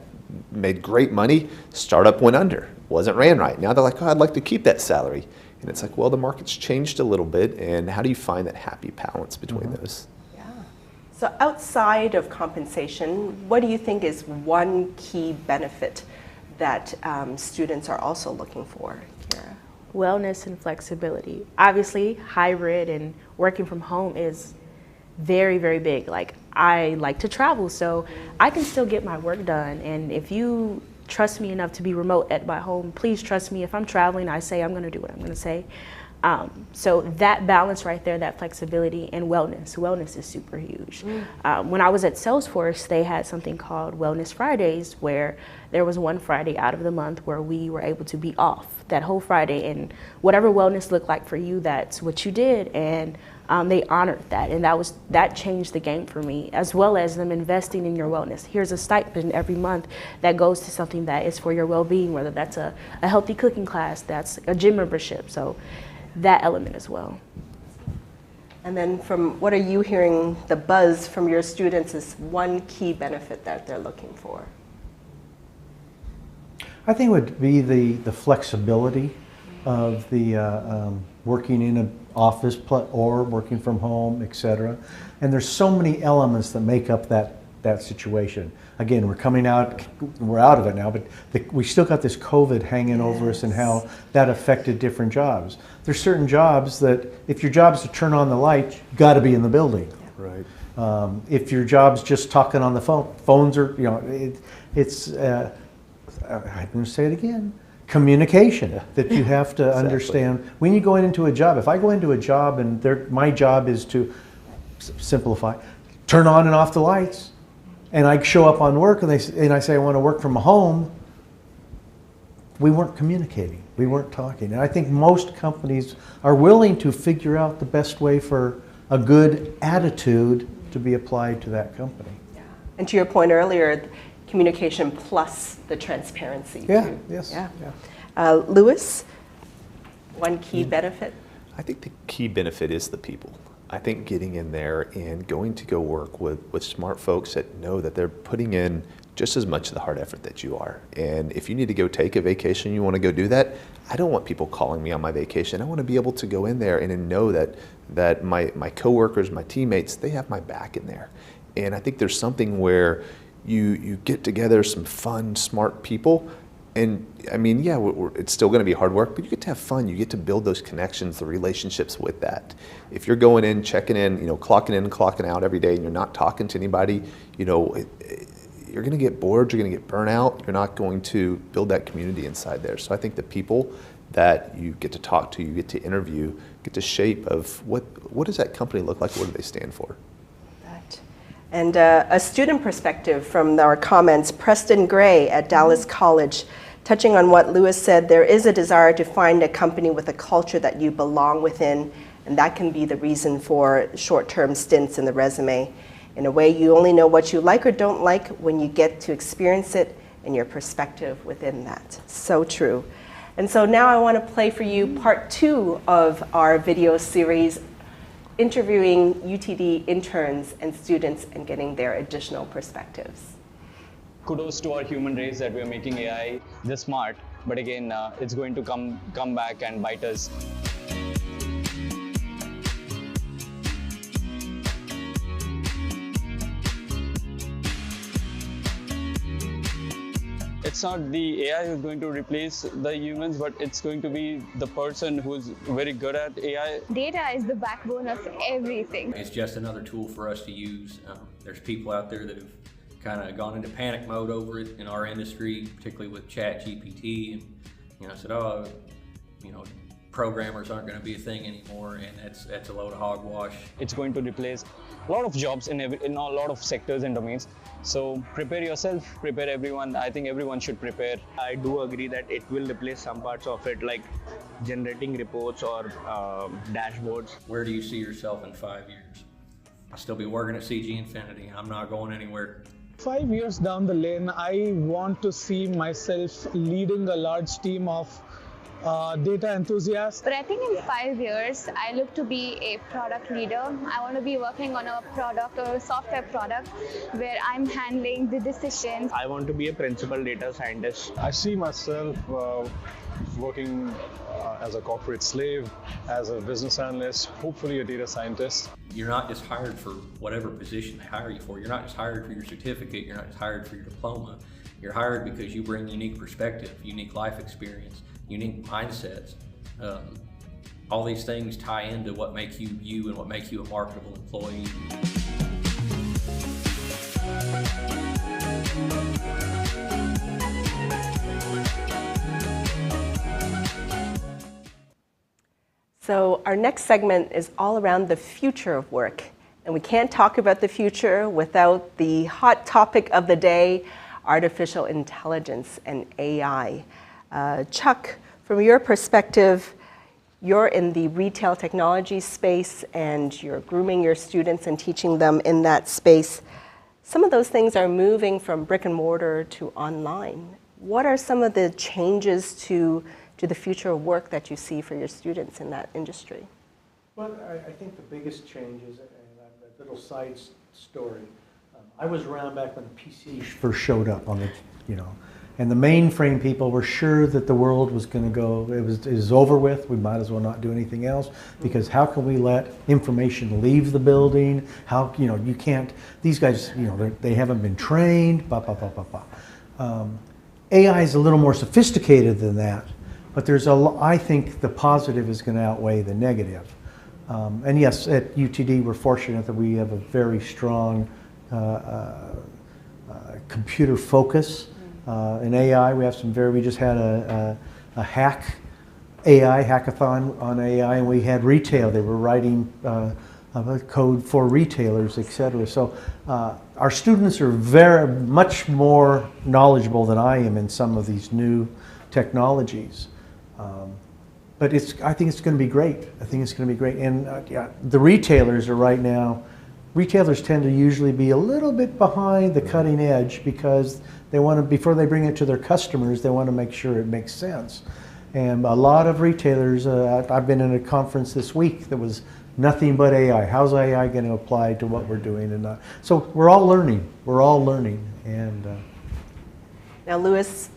made great money, startup went under, wasn't ran right. Now they're like, I'd like to keep that salary. And it's like, well, the market's changed a little bit, and how do you find that happy balance between those? Yeah. So outside of compensation, what do you think is one key benefit that students are also looking for here? Wellness and flexibility. Obviously, hybrid and working from home is very, very big. Like, I like to travel, so I can still get my work done. And if you trust me enough to be remote at my home, please trust me. If I'm traveling, I say I'm going to do what I'm going to say. So that balance right there, that flexibility and wellness is super huge. When I was at Salesforce, they had something called Wellness Fridays, where there was one Friday out of the month where we were able to be off that whole Friday, and whatever wellness looked like for you, that's what you did. And they honored that, and that changed the game for me, as well as them investing in your wellness. Here's a stipend every month that goes to something that is for your well-being, whether that's a healthy cooking class, that's a gym membership. So that element as well. And then from what are you hearing, the buzz from your students is one key benefit that they're looking for? I think it would be the flexibility of the working in an office or working from home, etc. And there's so many elements that make up that situation. Again, we're out of it now, but we still got this COVID hanging over us, and how that affected different jobs. There's certain jobs that if your job's to turn on the light, you got to be in the building. Right. If your job's just talking on the phones are, it's, I'm going to say it again, communication that you have to understand. When you go into a job, if I go into a job and my job is to simplify, turn on and off the lights, and I show up on work and I say I want to work from home, we weren't communicating, we weren't talking. And I think most companies are willing to figure out the best way for a good attitude to be applied to that company. Yeah. And to your point earlier, communication plus the transparency. Yeah, too. yes. Yeah. Louis, one key benefit? I think the key benefit is the people. I think getting in there and going to go work with smart folks that know that they're putting in just as much of the hard effort that you are. And if you need to go take a vacation, you want to go do that, I don't want people calling me on my vacation. I want to be able to go in there and know that my coworkers, my teammates, they have my back in there. And I think there's something where you get together some fun, smart people. And I mean, yeah, it's still going to be hard work, but you get to have fun. You get to build those connections, the relationships with that. If you're going in, checking in, clocking in, clocking out every day, and you're not talking to anybody, you're going to get bored. You're going to get burnout. You're not going to build that community inside there. So I think the people that you get to talk to, you get to interview, get to shape of what does that company look like? What do they stand for? And a student perspective from our comments, Preston Gray at Dallas College, touching on what Louis said, there is a desire to find a company with a culture that you belong within And that can be the reason for short-term stints in the resume. In a way, you only know what you like or don't like when you get to experience it and your perspective within that. So true. And so now I want to play for you part 2 of our video series, interviewing UTD interns and students and getting their additional perspectives. Kudos to our human race that we are making AI this smart, but again, it's going to come back and bite us. It's not the AI who's going to replace the humans, but it's going to be the person who's very good at AI. Data is the backbone of everything. It's just another tool for us to use. There's people out there that have kind of gone into panic mode over it in our industry, particularly with ChatGPT, and said, oh, programmers aren't going to be a thing anymore, and that's a load of hogwash. It's going to replace a lot of jobs in a lot of sectors and domains. So prepare yourself, prepare everyone. I think everyone should prepare. I do agree that it will replace some parts of it, like generating reports or dashboards. Where do you see yourself in 5 years? I'll still be working at CG Infinity. I'm not going anywhere. 5 years down the lane, I want to see myself leading a large team of data enthusiasts. But I think in 5 years, I look to be a product leader. I want to be working on a product or a software product where I'm handling the decisions. I want to be a principal data scientist. I see myself working as a corporate slave, as a business analyst, hopefully a data scientist. You're not just hired for whatever position they hire you for. You're not just hired for your certificate. You're not just hired for your diploma. You're hired because you bring unique perspective, unique life experience, unique mindsets. All these things tie into what makes you you and what makes you a marketable employee. So our next segment is all around the future of work. And we can't talk about the future without the hot topic of the day, artificial intelligence and AI. Chuck, from your perspective, you're in the retail technology space and you're grooming your students and teaching them in that space. Some of those things are moving from brick and mortar to online. What are some of the changes to the future of work that you see for your students in that industry? Well, I think the biggest change is, and a little side story, I was around back when the PC first showed up on the, and the mainframe people were sure that the world was going to go, it was over with, we might as well not do anything else, because how can we let information leave the building? How, you can't, these guys, they haven't been trained, AI is a little more sophisticated than that, but I think the positive is going to outweigh the negative. And yes, at UTD, we're fortunate that we have a very strong computer focus. In AI, we just had a hackathon on AI, and we had retail. They were writing code for retailers, etc. So our students are very much more knowledgeable than I am in some of these new technologies. But I think it's going to be great. I think it's going to be great. And the retailers are right now, retailers tend to usually be a little bit behind the cutting edge because they want to, before they bring it to their customers, they want to make sure it makes sense. And a lot of retailers, I've been in a conference this week that was nothing but AI. How's AI going to apply to what we're doing? And so we're all learning. We're all learning. And now, Louis,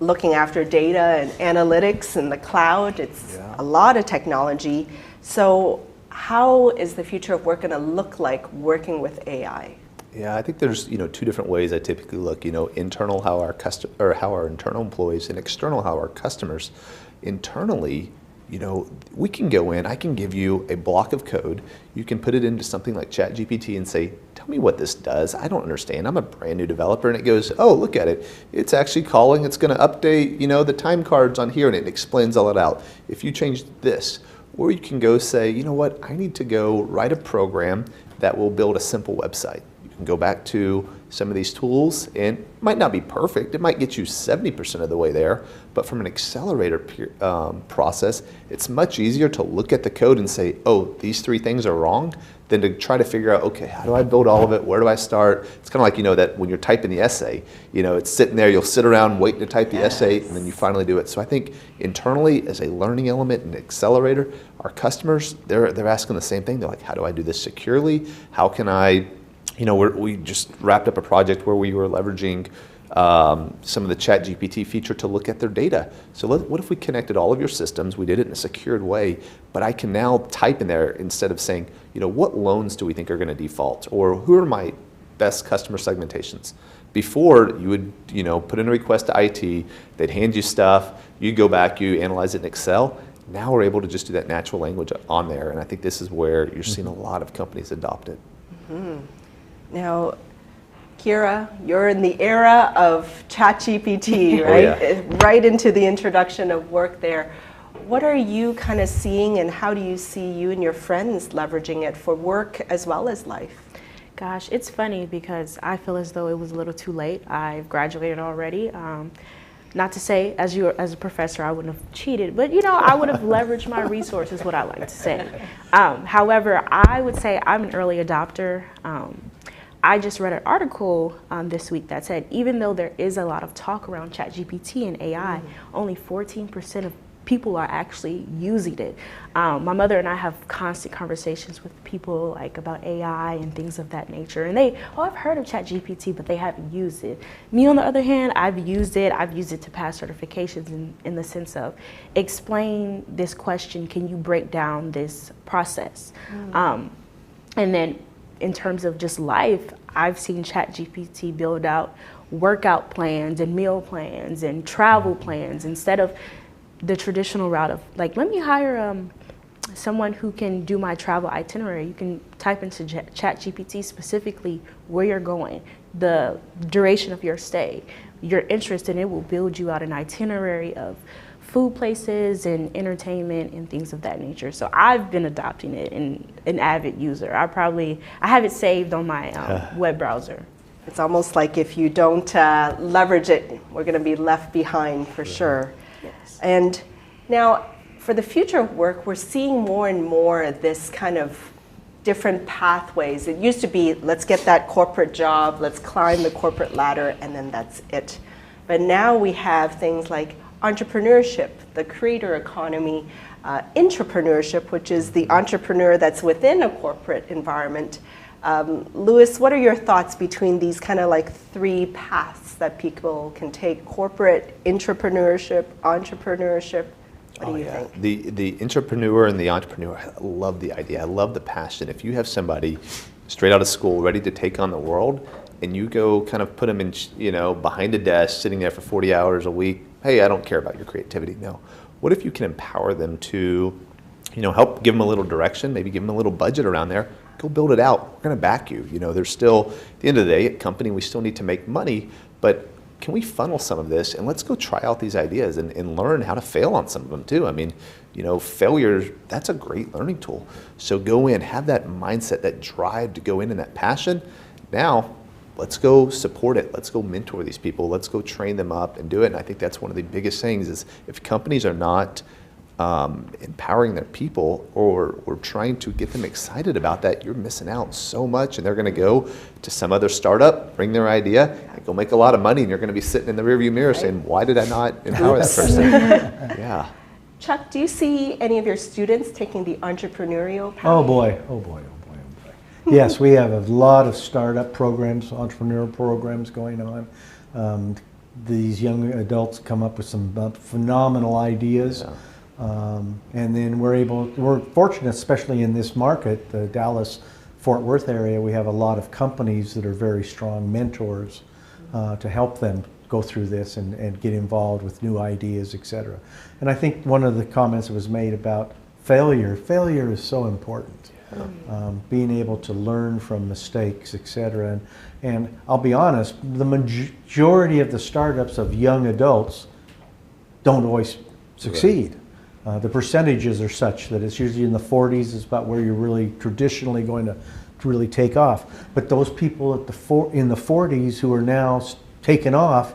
looking after data and analytics and the cloud, it's a lot of technology. So how is the future of work going to look like working with AI? Yeah, I think there's two different ways I typically look. Internal, how our internal employees, and external, how our customers. Internally, we can go in. I can give you a block of code. You can put it into something like ChatGPT and say, "Tell me what this does. I don't understand. I'm a brand new developer." And it goes, "Oh, look at it. It's actually calling. It's going to update, the time cards on here," and it explains all it out. If you change this, or you can go say, "You know what? I need to go write a program that will build a simple website." Go back to some of these tools, and it might not be perfect. It might get you 70% of the way there, but from an accelerator process, it's much easier to look at the code and say, oh, these 3 things are wrong, than to try to figure out, okay, how do I build all of it? Where do I start? It's kind of like, that when you're typing the essay, it's sitting there, you'll sit around waiting to type the essay, and then you finally do it. So I think internally, as a learning element and accelerator, our customers, they're asking the same thing. They're like, how do I do this securely? How can I, we just wrapped up a project where we were leveraging some of the ChatGPT feature to look at their data. So what if we connected all of your systems, we did it in a secured way, but I can now type in there instead of saying, what loans do we think are going to default? Or who are my best customer segmentations? Before, you would put in a request to IT, they'd hand you stuff, you go back, you analyze it in Excel. Now we're able to just do that natural language on there, and I think this is where you're seeing a lot of companies adopt it. Now, Kira, you're in the era of ChatGPT, right? Oh, yeah. Right into the introduction of work there. What are you kind of seeing, and how do you see you and your friends leveraging it for work as well as life? Gosh, it's funny because I feel as though it was a little too late. I've graduated already. Not to say, as a professor, I wouldn't have cheated, but I would have leveraged my resources, what I like to say. However, I would say I'm an early adopter. I just read an article this week that said even though there is a lot of talk around ChatGPT and AI, only 14% of people are actually using it. My mother and I have constant conversations with people about AI and things of that nature. And I've heard of ChatGPT, but they haven't used it. Me, on the other hand, I've used it. I've used it to pass certifications in the sense of explain this question, can you break down this process? And then in terms of just life, I've seen ChatGPT build out workout plans and meal plans and travel plans instead of the traditional route of let me hire someone who can do my travel itinerary. You can type into ChatGPT specifically where you're going, the duration of your stay, your interest, and it will build you out an itinerary of food places and entertainment and things of that nature. So I've been adopting it and an avid user. I have it saved on my web browser. It's almost like if you don't leverage it, we're going to be left behind for sure. Yes. And now, for the future of work, we're seeing more and more of this kind of different pathways. It used to be, let's get that corporate job, let's climb the corporate ladder, and then that's it. But now we have things like entrepreneurship, the creator economy, intrapreneurship, which is the entrepreneur that's within a corporate environment. Louis, what are your thoughts between these kind of 3 paths that people can take? Corporate, intrapreneurship, entrepreneurship. What do you think? The entrepreneur and the entrepreneur, I love the idea. I love the passion. If you have somebody straight out of school ready to take on the world, and you go kind of put them in, behind a desk, sitting there for 40 hours a week, hey, I don't care about your creativity. No. What if you can empower them to, help give them a little direction, maybe give them a little budget around there, go build it out. We're going to back you. There's still, at the end of the day, at company, we still need to make money, but can we funnel some of this and let's go try out these ideas and learn how to fail on some of them too. I mean, failure, that's a great learning tool. So go in, have that mindset, that drive to go in and that passion. Now, let's go support it. Let's go mentor these people. Let's go train them up and do it. And I think that's one of the biggest things is if companies are not empowering their people or trying to get them excited about that, you're missing out so much. And they're going to go to some other startup, bring their idea, and go make a lot of money. And you're going to be sitting in the rearview mirror saying, why did I not empower that person? Yeah. Chuck, do you see any of your students taking the entrepreneurial path? Oh boy. Yes, we have a lot of startup programs, entrepreneurial programs going on. These young adults come up with some phenomenal ideas. Yeah. And then we're fortunate, especially in this market, the Dallas-Fort Worth area, we have a lot of companies that are very strong mentors to help them go through this and get involved with new ideas, et cetera. And I think one of the comments that was made about failure is so important. Being able to learn from mistakes, et cetera. And I'll be honest, the majority of the startups of young adults don't always succeed. The percentages are such that it's usually in the 40s is about where you're really traditionally going to really take off. But those people at in the 40s who are now taken off,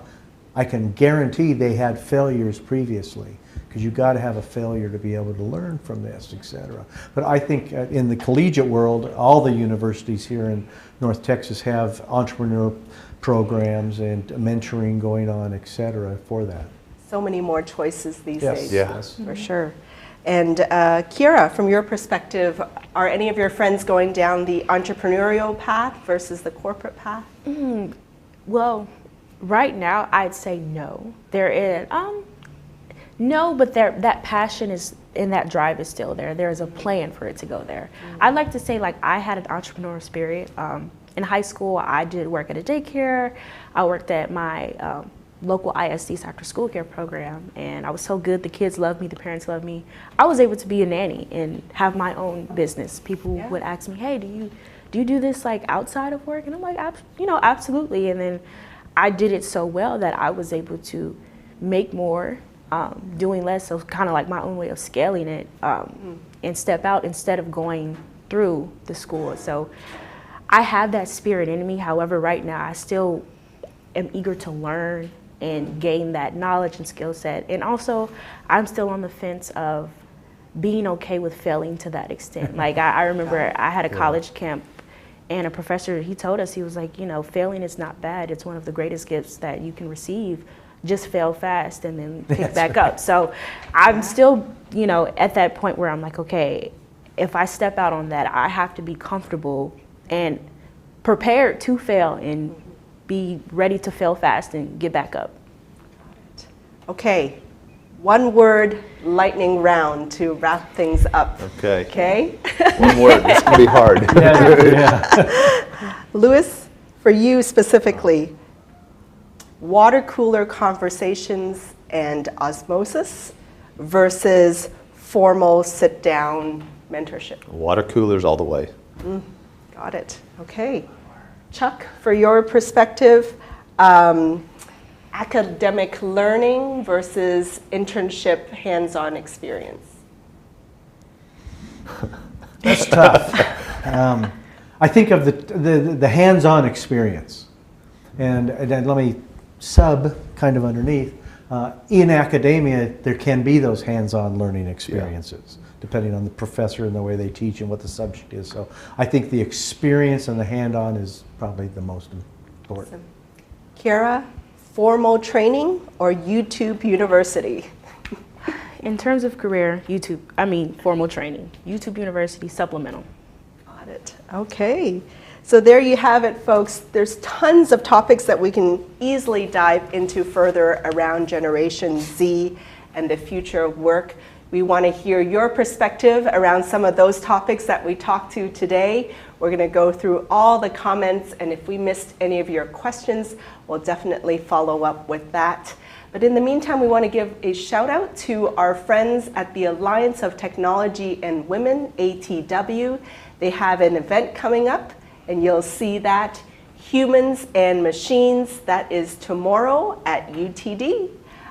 I can guarantee they had failures previously, because you've got to have a failure to be able to learn from this, etc. But I think in the collegiate world, all the universities here in North Texas have entrepreneur programs and mentoring going on, etc. for that. So many more choices these Yes. days, Yes. for sure. And Kiera, from your perspective, are any of your friends going down the entrepreneurial path versus the corporate path? Well, right now I'd say no. There is no, but that passion is and that drive is still there. There is a plan for it to go there. I'd like to say, like, I had an entrepreneurial spirit. In high school, I did work at a daycare. I worked at my local ISD's after school care program, and I was so good. The kids loved me, the parents loved me. I was able to be a nanny and have my own business. People would ask me, hey, do you do this like outside of work? And I'm like, absolutely. And then I did it so well that I was able to make more doing less, so kind of like my own way of scaling it and step out instead of going through the school. So I have that spirit in me. However, right now I still am eager to learn and gain that knowledge and skill set. And also, I'm still on the fence of being okay with failing to that extent. Like I remember I had a college camp, and a professor, he told us, he was like, failing is not bad. It's one of the greatest gifts that you can receive. Just fail fast and then pick back up. So I'm still, at that point where I'm like, okay, if I step out on that, I have to be comfortable and prepared to fail and be ready to fail fast and get back up. Okay, one word lightning round to wrap things up. Okay. Okay? One word. It's going to be hard. Louis, for you specifically, water cooler conversations and osmosis versus formal sit-down mentorship. Water coolers all the way. Got it. Okay. Chuck, for your perspective, academic learning versus internship hands-on experience. That's tough. I think of the hands-on experience, and then let me sub kind of underneath. In academia, there can be those hands-on learning experiences, depending on the professor and the way they teach and what the subject is. So I think the experience and the hand-on is probably the most important. Awesome. Kiera, formal training or YouTube University? In terms of career, formal training. YouTube University, supplemental. Got it. Okay. So there you have it, folks. There's tons of topics that we can easily dive into further around Generation Z and the future of work. We want to hear your perspective around some of those topics that we talked to today. We're going to go through all the comments, and if we missed any of your questions, we'll definitely follow up with that. But in the meantime, we want to give a shout out to our friends at the Alliance of Technology and Women, ATW. They have an event coming up, and you'll see that, Humans and Machines. That is tomorrow at UTD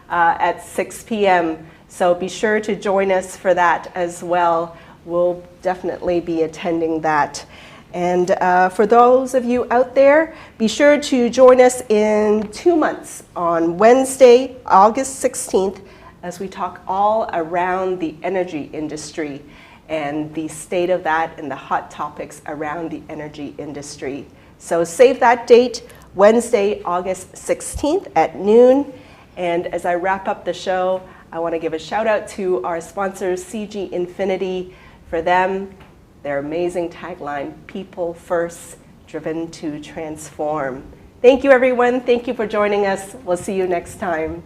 at 6 p.m. So be sure to join us for that as well. We'll definitely be attending that. And for those of you out there, be sure to join us in 2 months on Wednesday, August 16th, as we talk all around the energy industry and the state of that and the hot topics around the energy industry. So save that date, Wednesday, August 16th at noon. And as I wrap up the show, I want to give a shout out to our sponsors, CG Infinity. For them, their amazing tagline, people first, driven to transform. Thank you, everyone. Thank you for joining us. We'll see you next time.